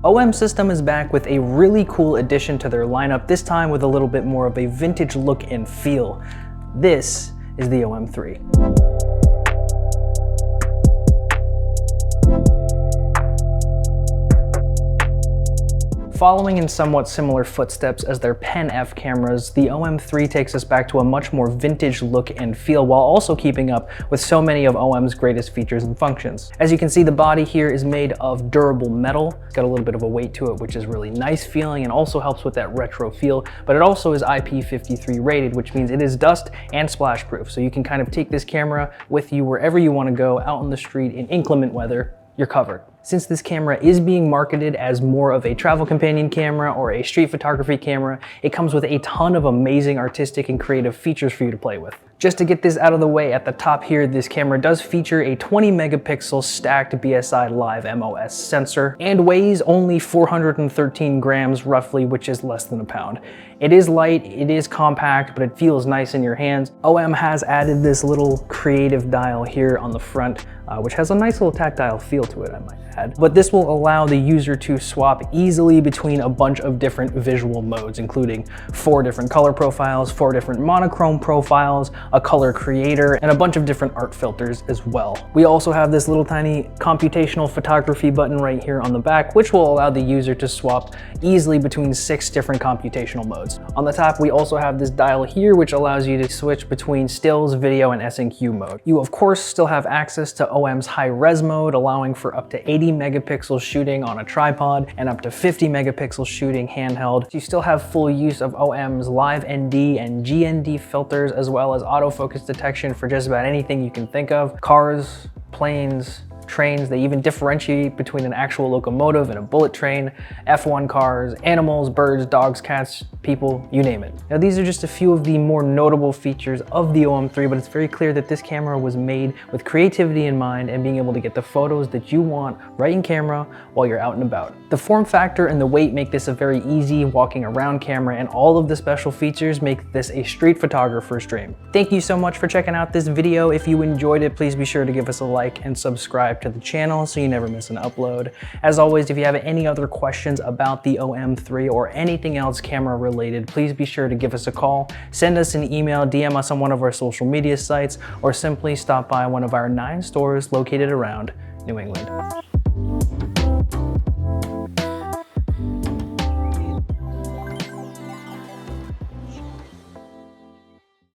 OMSystem is back with a really cool addition to their lineup, this time with a little bit more of a vintage look and feel. This is the OM-3. Following in somewhat similar footsteps as their Pen F cameras, the OM-3 takes us back to a much more vintage look and feel while also keeping up with so many of OM's greatest features and functions. As you can see, the body here is made of durable metal. It's got a little bit of a weight to it, which is really nice feeling and also helps with that retro feel, but it also is IP53 rated, which means it is dust and splash proof. So you can kind of take this camera with you wherever you want to go out on the street in inclement weather. You're covered. Since this camera is being marketed as more of a travel companion camera or a street photography camera, it comes with a ton of amazing artistic and creative features for you to play with. Just to get this out of the way, at the top here, this camera does feature a 20 megapixel stacked BSI Live MOS sensor and weighs only 413 grams roughly, which is less than a pound. It is light, it is compact, but it feels nice in your hands. OM has added this little creative dial here on the front, which has a nice little tactile feel to it, I might add. But this will allow the user to swap easily between a bunch of different visual modes, including 4 different color profiles, 4 different monochrome profiles, a color creator, and a bunch of different art filters as well. We also have this little tiny computational photography button right here on the back, which will allow the user to swap easily between 6 different computational modes. On the top, we also have this dial here, which allows you to switch between stills, video, and S&Q mode. You of course still have access to OM's high-res mode, allowing for up to 80 megapixel shooting on a tripod and up to 50 megapixel shooting handheld. You still have full use of OM's Live ND and GND filters, as well as autofocus detection for just about anything you can think of. Cars, planes, trains. They even differentiate between an actual locomotive and a bullet train, F1 cars, animals, birds, dogs, cats, people, you name it. Now these are just a few of the more notable features of the OM-3, but it's very clear that this camera was made with creativity in mind and being able to get the photos that you want right in camera while you're out and about. The form factor and the weight make this a very easy walking around camera, and all of the special features make this a street photographer's dream. Thank you so much for checking out this video. If you enjoyed it, please be sure to give us a like and subscribe to the channel so you never miss an upload. As always, if you have any other questions about the OM-3 or anything else camera related, please be sure to give us a call, send us an email, DM us on one of our social media sites, or simply stop by one of our 9 stores located around New England.